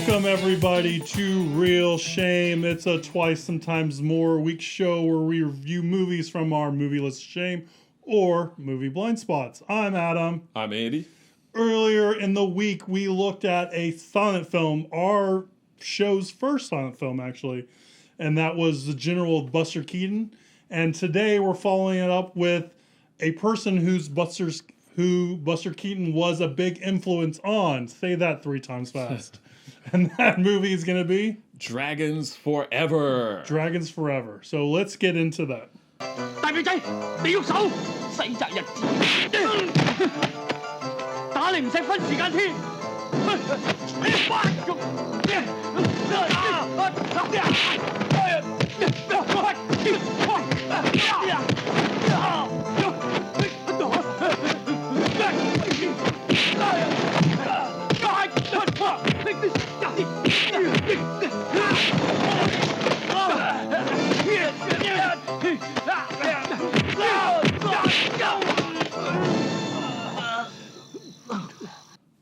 Welcome, everybody, to Real Shame. It's a twice, sometimes more week show where we review movies from our movie list of shame or movie blind spots. I'm Adam. I'm Andy. Earlier in the week, we looked at a silent film, our show's first silent film, actually, and that was The General with Buster Keaton. And today we're following it up with a person who Buster Keaton was a big influence on. Say that 3 times fast. And that movie is going to be? Dragons Forever. Dragons Forever. So let's get into that. 大表仔，你喐手，洗擇日子，打你唔使分時間添。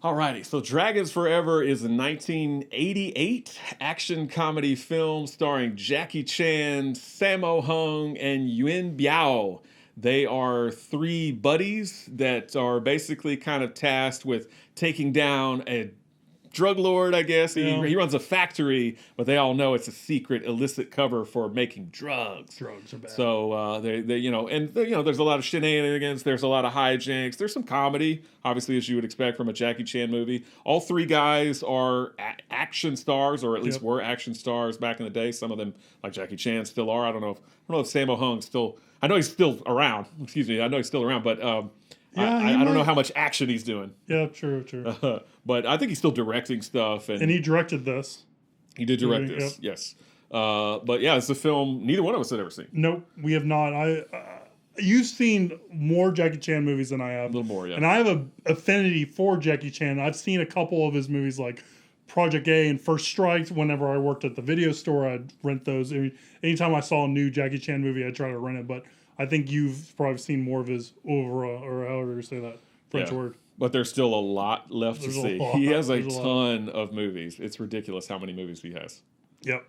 Alrighty, so Dragons Forever is a 1988 action comedy film starring Jackie Chan, Sammo Hung, and Yuen Biao. They are 3 buddies that are basically kind of tasked with taking down a drug lord, I guess. He runs a factory, but they all know it's a secret, illicit cover for making drugs. Drugs are bad. So there's a lot of shenanigans. There's a lot of hijinks. There's some comedy, obviously, as you would expect from a Jackie Chan movie. All 3 guys are action stars, or at least were action stars back in the day. Some of them, like Jackie Chan, still are. I don't know if Sammo Hung's still. I know he's still around. Excuse me. I know he's still around, but. I don't know how much action he's doing. Yeah, true. But I think he's still directing stuff. And he directed this. He did direct this, yes. But yeah, it's a film neither one of us had ever seen. Nope, we have not. You've seen more Jackie Chan movies than I have. A little more, yeah. And I have an affinity for Jackie Chan. I've seen a couple of his movies like Project A and First Strike. Whenever I worked at the video store, I'd rent those. Anytime I saw a new Jackie Chan movie, I'd try to rent it. But I think you've probably seen more of his oeuvre, or however you say that French word. But there's still a lot left to see. He has a ton of movies. It's ridiculous how many movies he has. Yep.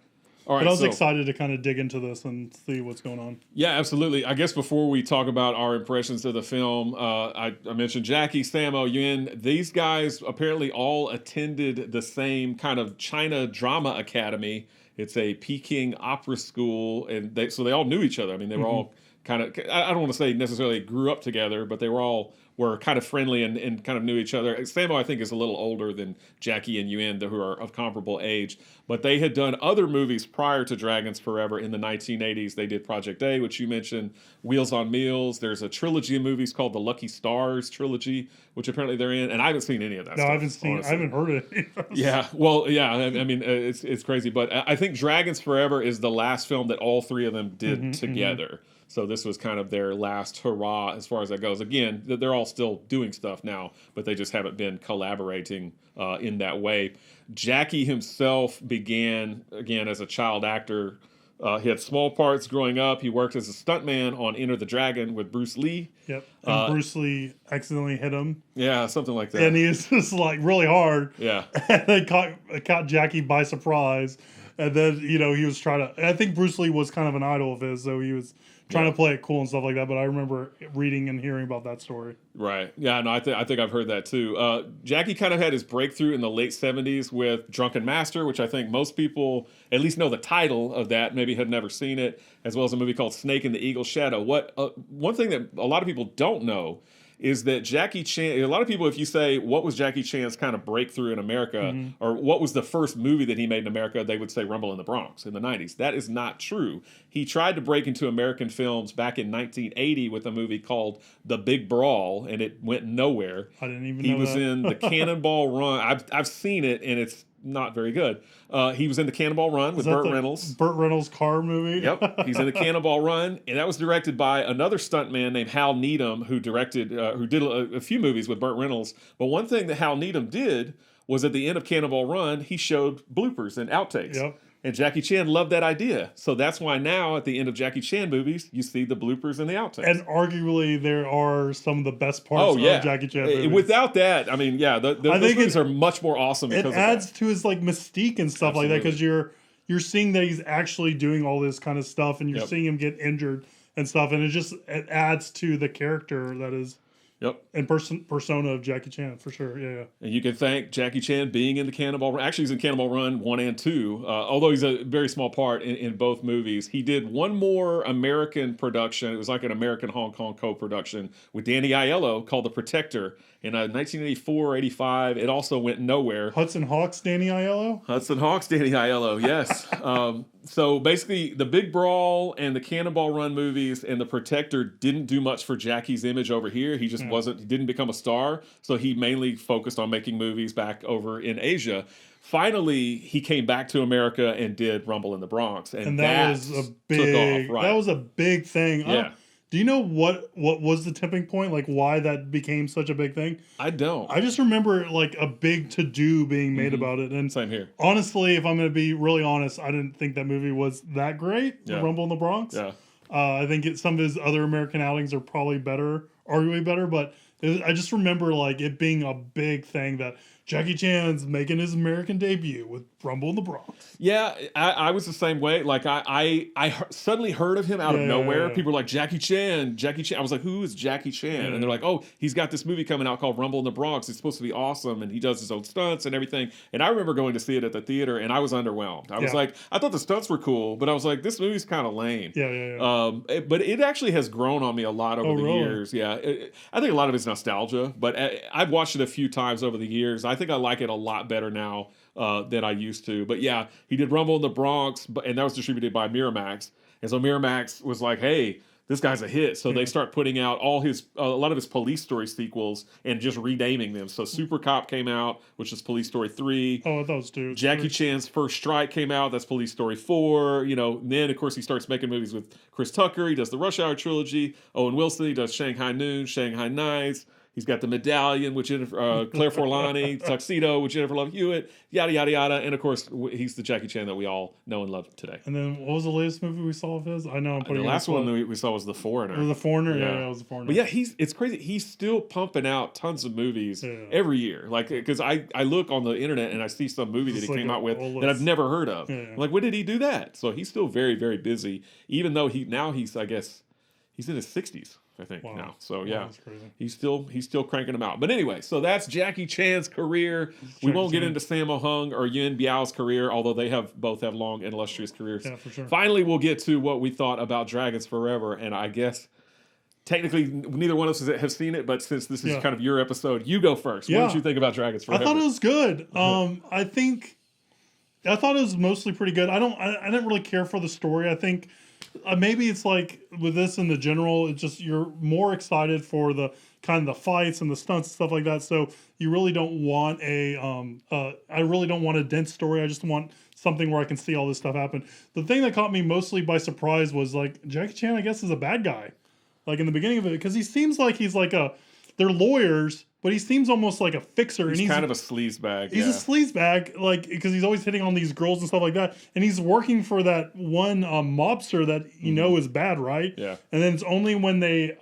All right, but I was excited to kind of dig into this and see what's going on. Yeah, absolutely. I guess before we talk about our impressions of the film, I mentioned Jackie, Sammo, Yuen. These guys apparently all attended the same kind of China Drama Academy. It's a Peking opera school, and they all knew each other. I mean, they were all kind of, I don't want to say necessarily grew up together, but they were kind of friendly and kind of knew each other. Sammo, I think, is a little older than Jackie and Yuen, who are of comparable age. But they had done other movies prior to Dragons Forever in the 1980s. They did Project A, which you mentioned, Wheels on Meals. There's a trilogy of movies called the Lucky Stars trilogy, which apparently they're in. And I haven't seen any of that stuff. I haven't heard of it. Yeah, well, yeah, I mean, it's crazy. But I think Dragons Forever is the last film that all 3 of them did together. So this was kind of their last hurrah as far as that goes. Again, they're all still doing stuff now, but they just haven't been collaborating in that way. Jackie himself began, again, as a child actor. He had small parts growing up. He worked as a stuntman on Enter the Dragon with Bruce Lee. Yep. And Bruce Lee accidentally hit him. Yeah, something like that. And he was just like really hard. Yeah. And they caught Jackie by surprise. And then, he was trying to... I think Bruce Lee was kind of an idol of his, so he was trying to play it cool and stuff like that. But I remember reading and hearing about that story. Right. Yeah, no, I think I've heard that too. Jackie kind of had his breakthrough in the late 70s with Drunken Master, which I think most people at least know the title of that, maybe had never seen it, as well as a movie called Snake in the Eagle's Shadow. One thing that a lot of people don't know is that Jackie Chan, a lot of people, if you say, what was Jackie Chan's kind of breakthrough in America, or what was the first movie that he made in America, they would say Rumble in the Bronx in the 90s. That is not true. He tried to break into American films back in 1980 with a movie called The Big Brawl, and it went nowhere. I didn't even know He was that. in The Cannonball Run. I've seen it, and it's not very good. He was in The Cannonball Run with Burt Reynolds. Burt Reynolds car movie? Yep, he's in The Cannonball Run, and that was directed by another stuntman named Hal Needham, who did a few movies with Burt Reynolds. But one thing that Hal Needham did was at the end of Cannonball Run, he showed bloopers and outtakes. Yep. And Jackie Chan loved that idea. So that's why now at the end of Jackie Chan movies, you see the bloopers and the outtakes. And arguably, there are some of the best parts of Jackie Chan movies. Without that, I mean, those movies are much more awesome because it adds to his like mystique and stuff like that, because you're seeing that he's actually doing all this kind of stuff, and you're seeing him get injured and stuff, and it adds to the character that is and persona of Jackie Chan, for sure. Yeah. And you can thank Jackie Chan being in the Cannonball Run. Actually, he's in Cannonball Run 1 and 2, although he's a very small part in both movies. He did one more American production. It was like an American-Hong Kong co-production with Danny Aiello called The Protector in 1984 or 85. It also went nowhere. Hudson Hawks, Danny Aiello? Hudson Hawks, Danny Aiello, yes. So basically, the Big Brawl and the Cannonball Run movies and The Protector didn't do much for Jackie's image over here. He just he didn't become a star. So he mainly focused on making movies back over in Asia. Finally, he came back to America and did Rumble in the Bronx. And that was a big, that was a big thing. Yeah. Do you know what was the tipping point? Like why that became such a big thing? I don't. I just remember like a big to-do being made about it. And same here. Honestly, if I'm going to be really honest, I didn't think that movie was that great, Rumble in the Bronx. Yeah. I think some of his other American outings are probably better, arguably better, but I just remember like it being a big thing that Jackie Chan's making his American debut with Rumble in the Bronx. Yeah, I was the same way. Like I suddenly heard of him out of nowhere. People were like, Jackie Chan. I was like, who is Jackie Chan? And they're like, oh, he's got this movie coming out called Rumble in the Bronx. It's supposed to be awesome, and he does his own stunts and everything. And I remember going to see it at the theater, and I was underwhelmed. I was like, I thought the stunts were cool, but I was like, this movie's kind of lame. But it actually has grown on me a lot over the years. Yeah, I think a lot of it's nostalgia, but I've watched it a few times over the years. I think I like it a lot better now than I used to. But yeah, he did Rumble in the Bronx, and that was distributed by Miramax. And so Miramax was like, hey, this guy's a hit. So they start putting out a lot of his Police Story sequels and just renaming them. So Super Cop came out, which is Police Story 3. Oh, those two. Jackie Chan's First Strike came out. That's Police Story 4. And then, of course, he starts making movies with Chris Tucker. He does the Rush Hour trilogy. Owen Wilson, he does Shanghai Noon, Shanghai Nights. He's got The Medallion with Claire Forlani, Tuxedo with Jennifer Love Hewitt, yada, yada, yada. And, of course, he's the Jackie Chan that we all know and love today. And then what was the latest movie we saw of his? I know I'm putting the last one we saw was The Foreigner. The Foreigner? Yeah, it was The Foreigner. But yeah, it's crazy. He's still pumping out tons of movies every year. Like, because I look on the internet and I see some movie that he came out with that I've never heard of. I'm like, when did he do that? So he's still very, very busy, even though he's, I guess, he's in his 60s. I think now. So yeah, he's still cranking them out. But anyway, so that's Jackie Chan's career. We won't get into Sammo Hung or Yuen Biao's career, although they both have long and illustrious careers. Yeah, for sure. Finally, we'll get to what we thought about Dragons Forever, and I guess technically neither one of us have seen it, but since this is kind of your episode, you go first. What did you think about Dragons Forever? I thought it was good. I thought it was mostly pretty good. I didn't really care for the story. I think. Maybe it's like with this in the general, it's just you're more excited for the kind of the fights and the stunts and stuff like that. So you really don't want I really don't want a dense story. I just want something where I can see all this stuff happen. The thing that caught me mostly by surprise was like Jackie Chan, I guess, is a bad guy. Like in the beginning of it, because he seems like he's like they're lawyers, but he seems almost like a fixer. He's kind of a sleazebag. He's a sleazebag, like, because he's always hitting on these girls and stuff like that. And he's working for that one mobster that is bad, right? Yeah. And then it's only when they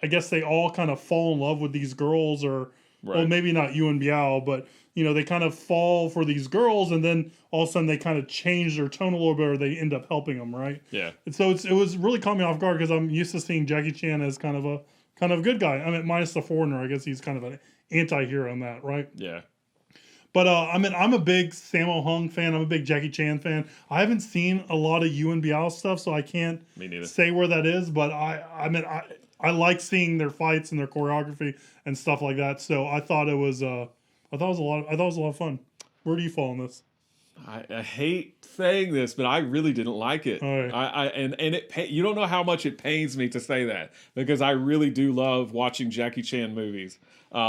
all kind of fall in love with these girls, or well, maybe not Yuen Biao, but they kind of fall for these girls, and then all of a sudden they kind of change their tone a little bit, or they end up helping them, right? Yeah. And so it was really caught me off guard, because I'm used to seeing Jackie Chan as kind of a good guy. I mean, minus the Foreigner, I guess he's kind of an anti-hero in that, right? Yeah. But I'm a big Sammo Hung fan. I'm a big Jackie Chan fan. I haven't seen a lot of Yuen Biao stuff, so I can't say where that is. But I like seeing their fights and their choreography and stuff like that. So I thought it was a lot of fun. Where do you fall on this? I hate saying this, but I really didn't like it. Right. You don't know how much it pains me to say that, because I really do love watching Jackie Chan movies.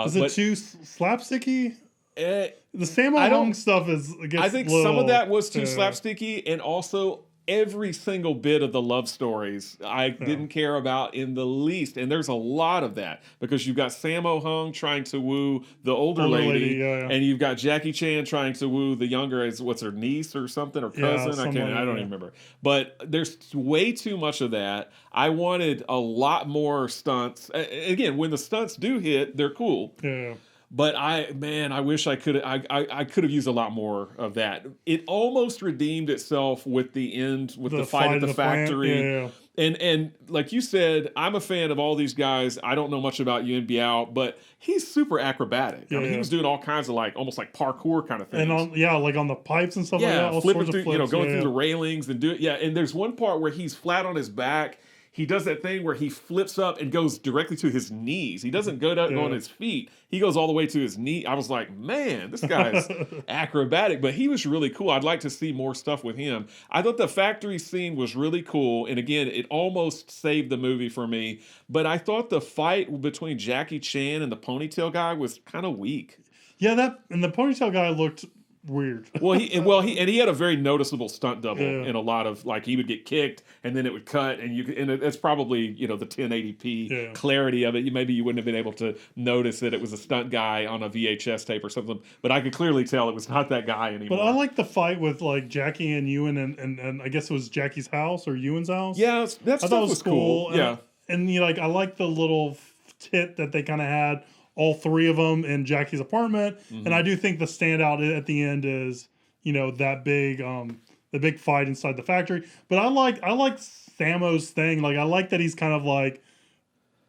Is it too slapsticky? The Sammo Hung stuff is. I think some of that was too slapsticky, and also every single bit of the love stories I didn't care about in the least. And there's a lot of that because you've got Sammo Hung trying to woo the older lady, yeah. and you've got Jackie Chan trying to woo the younger, as what's her niece or something, or cousin. I don't even remember. But there's way too much of that. I wanted a lot more stunts. Again, when the stunts do hit, they're cool. Yeah. But I wish I could have used a lot more of that. It almost redeemed itself with the end, with the fight at the factory. Yeah. And like you said, I'm a fan of all these guys. I don't know much about Yuen Biao, but he's super acrobatic. I mean, he was doing all kinds of almost like parkour kind of things. And like on the pipes and stuff like that. All flipping sorts through, of flips, going through the railings and and there's one part where he's flat on his back. He does that thing where he flips up and goes directly to his knees. He doesn't go down on his feet. He goes all the way to his knee. I was like, man, this guy's acrobatic, but he was really cool. I'd like to see more stuff with him. I thought the factory scene was really cool. And again, it almost saved the movie for me. But I thought the fight between Jackie Chan and the ponytail guy was kind of weak. Yeah, and the ponytail guy looked weird. He had a very noticeable stunt double in a lot of, like, he would get kicked and then it would cut, and it's probably the 1080p clarity of it. Maybe you wouldn't have been able to notice that it was a stunt guy on a VHS tape or something, but I could clearly tell it was not that guy anymore. But I like the fight with like Jackie and Yuen and I guess it was Jackie's house or Yuen's house. Yeah, that stuff was cool. Yeah, and I like the little tit that they kind of had. All three of them in Jackie's apartment, and I do think the standout at the end is that big the big fight inside the factory. But I like Sammo's thing. Like, I like that he's kind of like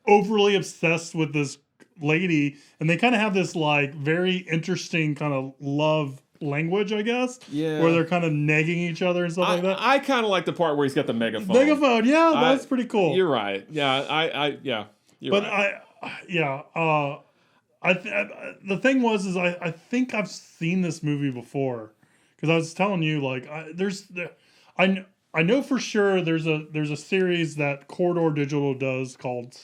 overly obsessed with this lady, and they kind of have this like very interesting kind of love language, I guess. Yeah. Where they're kind of negging each other and stuff like that. I kind of like the part where he's got the megaphone. That's pretty cool. You're right. Yeah, You're right. The thing was I think I've seen this movie before, because I was telling you, like, I know for sure there's a series that Corridor Digital does called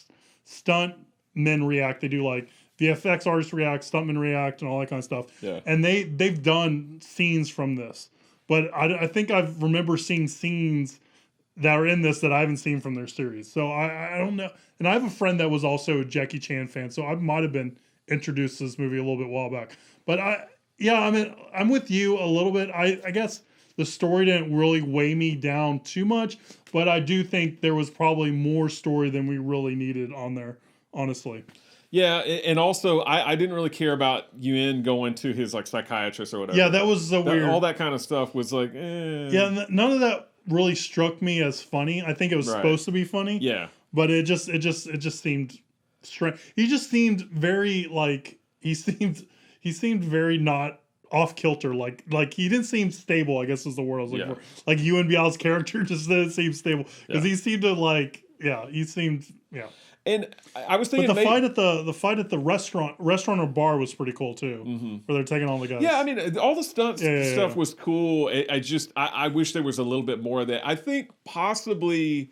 Stunt Men React. They do like VFX artists react, stuntmen react, and all that kind of stuff. Yeah. And they've done scenes from this, but I think I remember seeing scenes that are in this that I haven't seen from their series. So I don't know. And I have a friend that was also a Jackie Chan fan, so I might have been introduced to this movie a little bit while back. But I'm with you a little bit. I guess the story didn't really weigh me down too much, but I do think there was probably more story than we really needed on there, honestly. Yeah, and also I didn't really care about Yuen going to his like psychiatrist or whatever. Yeah, that was weird. All that kind of stuff was like, Yeah, none of that really struck me as funny. I think it was supposed to be funny. Yeah. But it just seemed strange. He just seemed very like he seemed very not off kilter. Like he didn't seem stable, I guess is the word I was looking for. Like Yuen Biao's character just didn't seem stable, because he seemed to And I was thinking, but the fight at the restaurant or bar was pretty cool too, where they're taking all the guys. Yeah, I mean, all the stuff was cool. I wish there was a little bit more of that. I think possibly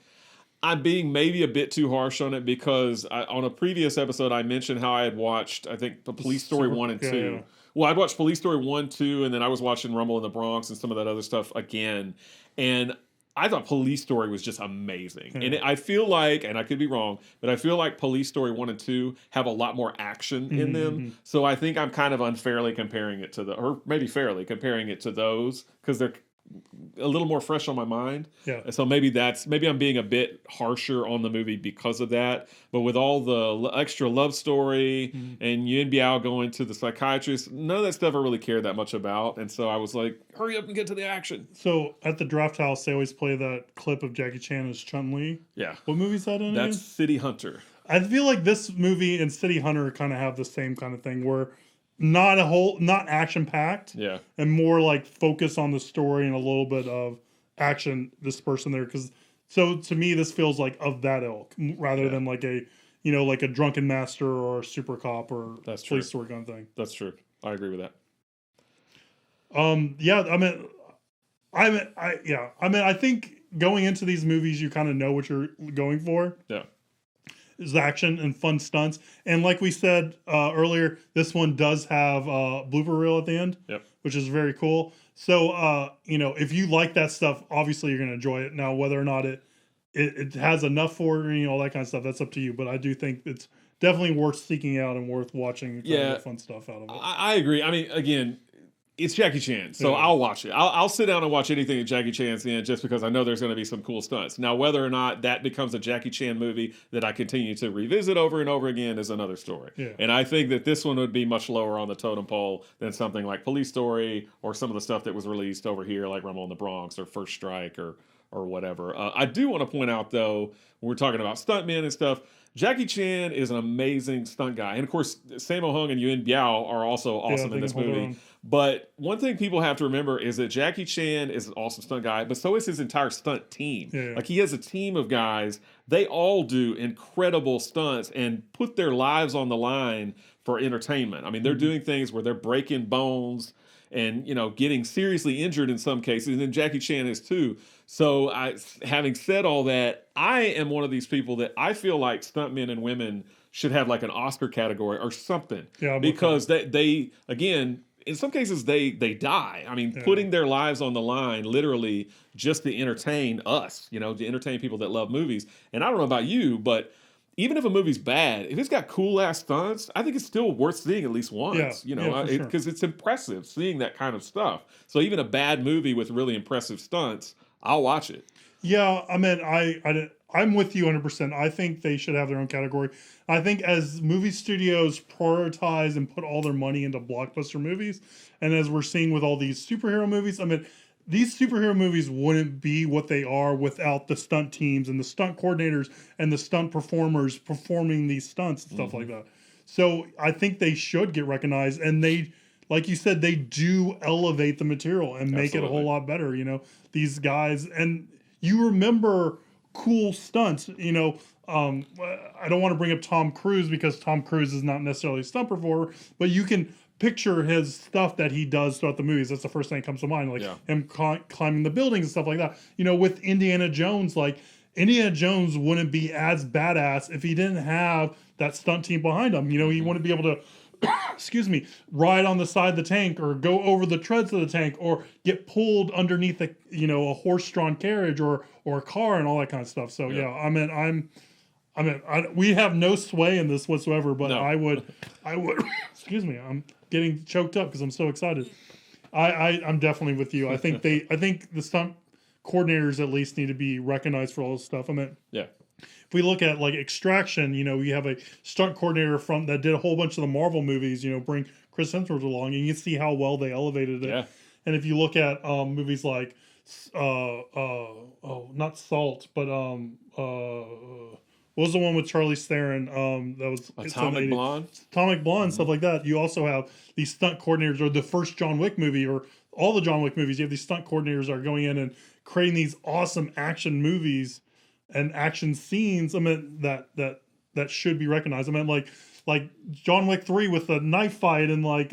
I'm being maybe a bit too harsh on it, because on a previous episode I mentioned how I had watched, I think, the Police Story 1 and 2. Yeah. Well, I'd watched Police Story 1, 2, and then I was watching Rumble in the Bronx and some of that other stuff again. And I thought Police Story was just amazing. And I feel like, and I could be wrong, but I feel like Police Story 1 and 2 have a lot more action in them. So I think I'm kind of unfairly comparing it to or maybe fairly comparing it to those, because they're a little more fresh on my mind. Yeah. So maybe I'm being a bit harsher on the movie because of that. But with all the extra love story and Yuen Biao going to the psychiatrist, none of that stuff I really cared that much about. And so I was like, hurry up and get to the action. So at the Draft House, they always play that clip of Jackie Chan as Chun-Li. Yeah. What movie is that in? That's again? City Hunter. I feel like this movie and City Hunter kind of have the same kind of thing, where not action packed, and more like focus on the story and a little bit of action dispersed in there. Because so to me, this feels like of that ilk, rather than like a like a Drunken Master or a Super Cop or Police Story kind of thing. That's true. I agree with that. I think going into these movies, you kind of know what you're going for. Yeah. Is action and fun stunts. And like we said earlier, this one does have a blooper reel at the end, which is very cool. So, if you like that stuff, obviously you're going to enjoy it. Now, whether or not it has enough for it, all that kind of stuff, that's up to you. But I do think it's definitely worth seeking out and worth watching and trying to Yeah, get fun stuff out of it. I agree. I mean, again, it's Jackie Chan, so Yeah. I'll watch it. I'll sit down and watch anything that Jackie Chan's in just because I know there's going to be some cool stunts. Now, whether or not that becomes a Jackie Chan movie that I continue to revisit over and over again is another story. Yeah. And I think that this one would be much lower on the totem pole than something like Police Story or some of the stuff that was released over here, like Rumble in the Bronx or First Strike or whatever. I do want to point out, though, when we're talking about stuntmen and stuff, Jackie Chan is an amazing stunt guy. And of course, Sammo Hung and Yuen Biao are also awesome in this movie. But one thing people have to remember is that Jackie Chan is an awesome stunt guy, but so is his entire stunt team. Yeah. Like, he has a team of guys. They all do incredible stunts and put their lives on the line for entertainment. I mean, they're doing things where they're breaking bones and, getting seriously injured in some cases. And then Jackie Chan is too. So having said all that, I am one of these people that I feel like stuntmen and women should have like an Oscar category or something. Yeah, because they again, in some cases they die. I mean, putting their lives on the line literally just to entertain us, to entertain people that love movies. And I don't know about you, but even if a movie's bad, if it's got cool ass stunts, I think it's still worth seeing at least once. Because it's impressive seeing that kind of stuff. So even a bad movie with really impressive stunts, I'll watch it. Yeah, I mean, I'm with you 100%. I think they should have their own category. I think as movie studios prioritize and put all their money into blockbuster movies, and as we're seeing with all these superhero movies, I mean, these superhero movies wouldn't be what they are without the stunt teams and the stunt coordinators and the stunt performers performing these stunts and stuff like that. So I think they should get recognized, and they, like you said, they do elevate the material and make it a whole lot better. These guys, and you remember cool stunts. I don't want to bring up Tom Cruise because Tom Cruise is not necessarily a stunt performer, but you can picture his stuff that he does throughout the movies. That's the first thing that comes to mind, like him climbing the buildings and stuff like that. With Indiana Jones, like Indiana Jones wouldn't be as badass if he didn't have that stunt team behind him. He wouldn't be able to ride on the side of the tank or go over the treads of the tank or get pulled underneath a horse-drawn carriage or a car and all that kind of stuff. So we have no sway in this whatsoever, but I would excuse me, I'm getting choked up because I'm so excited. I'm definitely with you. I think the stunt coordinators at least need to be recognized for all this stuff. If we look at like Extraction, we have a stunt coordinator that did a whole bunch of the Marvel movies, bring Chris Hemsworth along, and you can see how well they elevated it. Yeah. And if you look at movies like, not Salt, but what was the one with Charlize Theron? That was Atomic Blonde. Atomic Blonde, stuff like that. You also have these stunt coordinators, or the first John Wick movie, or all the John Wick movies. You have these stunt coordinators that are going in and creating these awesome action movies and action scenes. That should be recognized. Like John Wick 3 with the knife fight and like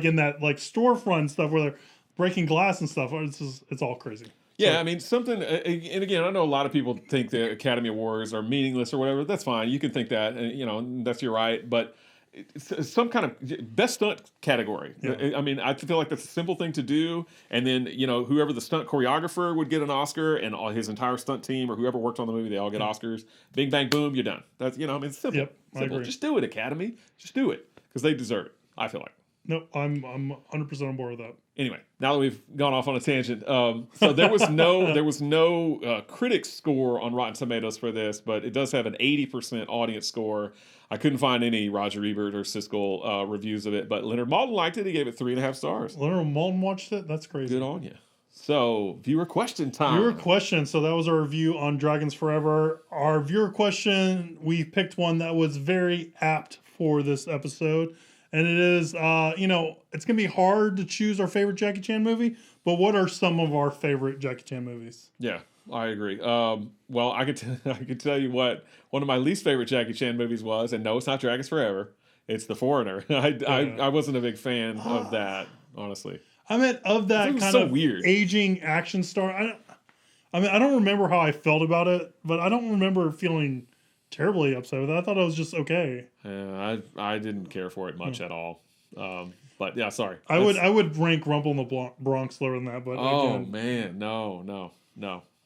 in that like storefront stuff where they're breaking glass and stuff. It's all crazy. Yeah, something, and again, I know a lot of people think the Academy Awards are meaningless or whatever. That's fine. You can think that, and that's your right. But it's some kind of best stunt category. Yeah. I feel like that's a simple thing to do. And then, whoever the stunt choreographer would get an Oscar, and all his entire stunt team or whoever worked on the movie, they all get Oscars. Bing, bang, boom, you're done. That's, it's simple. Yep, simple. I agree. Just do it, Academy. Just do it. Because they deserve it, I feel like. No, I'm 100% on board with that. Anyway, now that we've gone off on a tangent, so there was no critics score on Rotten Tomatoes for this, but it does have an 80% audience score. I couldn't find any Roger Ebert or Siskel reviews of it, but Leonard Maltin liked it. He gave it 3.5 stars. Leonard Maltin watched it? That's crazy. Good on you. So, viewer question time. Viewer question. So that was our review on Dragons Forever. Our viewer question, we picked one that was very apt for this episode. And it is, it's going to be hard to choose our favorite Jackie Chan movie, but what are some of our favorite Jackie Chan movies? Yeah, I agree. Well, I could tell you what one of my least favorite Jackie Chan movies was, and no, it's not Dragons Forever. It's The Foreigner. I wasn't a big fan of that, honestly. Of that kind of weird aging action star. I don't remember how I felt about it, but I don't remember feeling terribly upset with it. I thought it was just okay. Yeah, I didn't care for it much at all. But yeah, sorry. I would rank Rumble in the Bronx lower than that, but Oh again, man, no.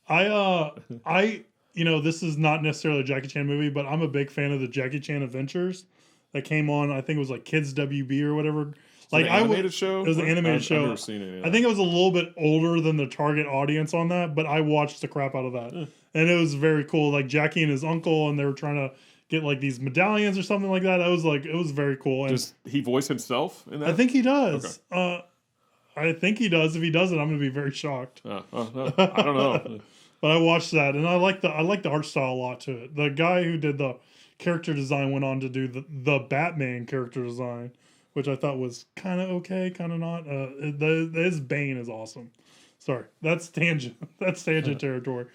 I this is not necessarily a Jackie Chan movie, but I'm a big fan of the Jackie Chan Adventures that came on. I think it was like Kids WB or whatever. Like an animated show. It was an animated show. I've never seen it. Yeah. I think it was a little bit older than the target audience on that, but I watched the crap out of that, and it was very cool. Like Jackie and his uncle, and they were trying to get like these medallions or something like that. It was very cool. And does he voice himself in that? I think he does. Okay. I think he does. If he doesn't, I'm gonna be very shocked. I don't know. But I watched that, and I like the art style a lot to it. The guy who did the character design went on to do the Batman character design, which I thought was kind of okay, kind of not. His Bane is awesome. Sorry, that's tangent. That's tangent territory.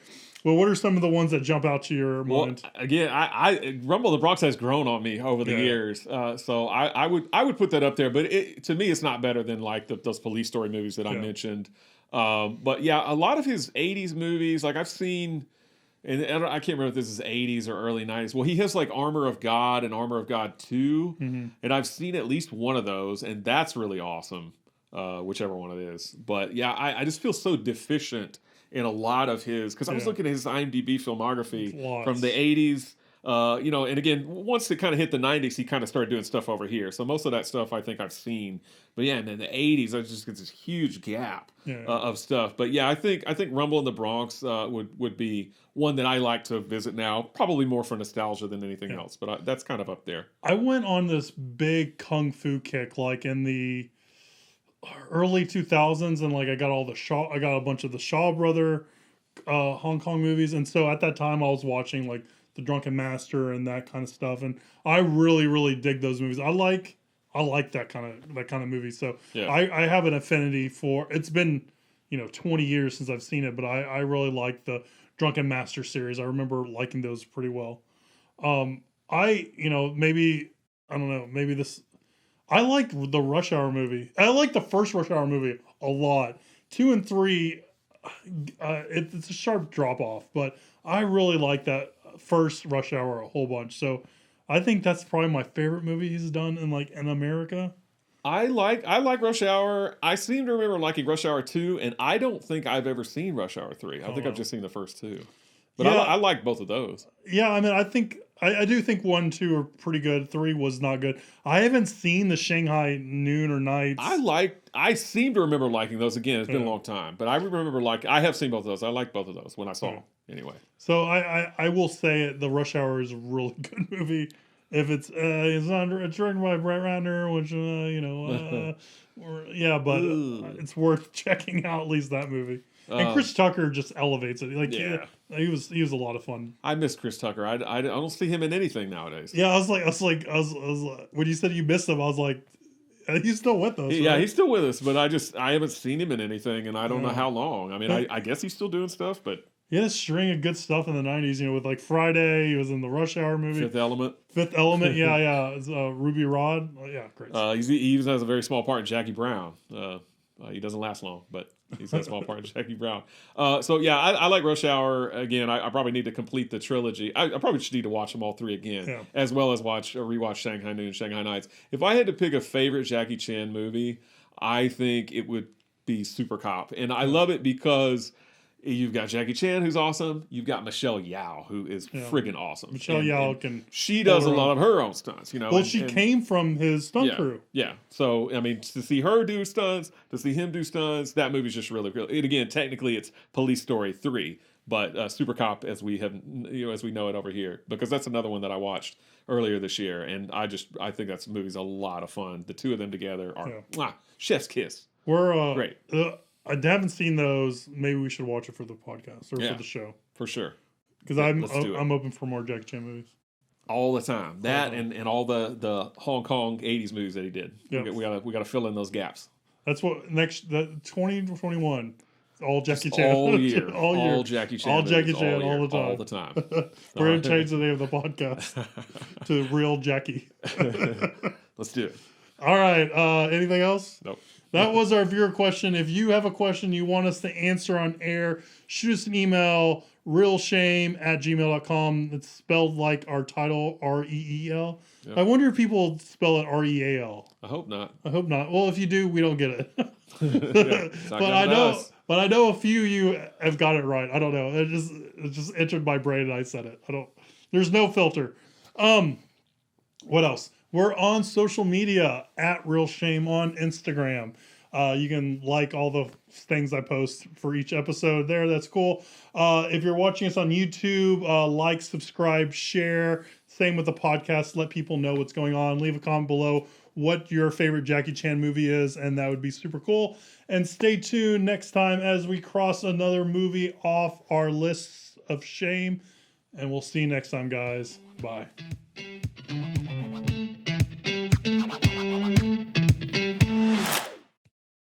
Well, what are some of the ones that jump out to your mind? Again, I Rumble the Bronx has grown on me over the years, so I would put that up there. But to me, it's not better than like those police story movies that I mentioned. But yeah, a lot of his '80s movies, like I've seen, and I can't remember if this is '80s or early '90s. Well, he has like Armor of God and Armor of God 2, and I've seen at least one of those, and that's really awesome, whichever one it is. But yeah, I just feel so deficient in a lot of his, because I was looking at his IMDb filmography from the '80s. And again, once it kind of hit the '90s, he kind of started doing stuff over here. So most of that stuff I think I've seen. But yeah, and in the '80s, I just get this huge gap of stuff. But yeah, I think Rumble in the Bronx would be one that I like to visit now, probably more for nostalgia than anything else. But that's kind of up there. I went on this big kung fu kick, like in the early 2000s, and like I got a bunch of the Shaw brother Hong Kong movies, and so at that time I was watching like The Drunken Master and that kind of stuff, and I really dig those movies. I like that kind of movie. So I have an affinity for. It's been 20 years since I've seen it, but I really like the Drunken Master series. I remember liking those pretty well. I like the Rush Hour movie. I like the first Rush Hour movie a lot. 2 and 3, it's a sharp drop off, but I really like that first Rush Hour a whole bunch. So I think that's probably my favorite movie he's done in America. I like Rush Hour. I seem to remember liking Rush Hour 2, and I don't think I've ever seen Rush Hour 3. I think I've just seen the first two. But I like both of those. Yeah, I mean, I do think 1 and 2 are pretty good. 3 was not good. I haven't seen the Shanghai Noon or Nights. I seem to remember liking those. Again, it's been a long time, but I remember I have seen both of those. I like both of those when I saw them anyway. So I will say the Rush Hour is a really good movie. If it's directed by Brett Ratner, which but it's worth checking out at least that movie. And Chris Tucker just elevates it. He was a lot of fun. I miss Chris Tucker. I don't see him in anything nowadays. Yeah, I was like when you said you missed him, I was like, he's still with us. Yeah, he's still with us, but I haven't seen him in anything, and I don't know how long. I mean, I guess he's still doing stuff, but he had a string of good stuff in the '90s. With like Friday, he was in the Rush Hour movie, Fifth Element, yeah. It's, Ruby Rod, great. He even has a very small part in Jackie Brown. He doesn't last long, but he's got a small part in Jackie Brown. I like Rush Hour. Again, I probably need to complete the trilogy. I probably just need to watch them all three again, as well as rewatch Shanghai Noon and Shanghai Nights. If I had to pick a favorite Jackie Chan movie, I think it would be Super Cop. And I love it because you've got Jackie Chan, who's awesome. You've got Michelle Yeoh, who is friggin' awesome. Michelle Yeoh she does a lot of her own stunts, Well, she came from his stunt crew. Yeah. So, I mean, to see her do stunts, to see him do stunts, that movie's just really cool. And again, technically it's Police Story 3, but Super Cop as we know it over here, because that's another one that I watched earlier this year, and I think that movie's a lot of fun. The two of them together are chef's kiss. We're great. I haven't seen those. Maybe we should watch it for the podcast or for the show. For sure. Because I'm open for more Jackie Chan movies. All the time. That and all the Hong Kong 80s movies that he did. Yep. We gotta fill in those gaps. That's what the 2021. All Jackie Chan. All year. All Jackie Chan. All Jackie Chan all the time. All the time. We're going to change the name of the podcast to Real Jackie. Let's do it. All right. Anything else? Nope. That was our viewer question. If you have a question you want us to answer on air, shoot us an email, realshame@gmail.com. It's spelled like our title, REEL. Yep. I wonder if people spell it REAL. I hope not. I hope not. Well, if you do, we don't get it. It's not But coming I to know, us. but I know a few of you have got it right. I don't know. It just entered my brain and I said it. There's no filter. What else? We're on social media at Real Shame on Instagram. You can like all the things I post for each episode there. That's cool. If you're watching us on YouTube, like, subscribe, share. Same with the podcast. Let people know what's going on. Leave a comment below what your favorite Jackie Chan movie is, and that would be super cool. And stay tuned next time as we cross another movie off our lists of shame. And we'll see you next time, guys. Bye.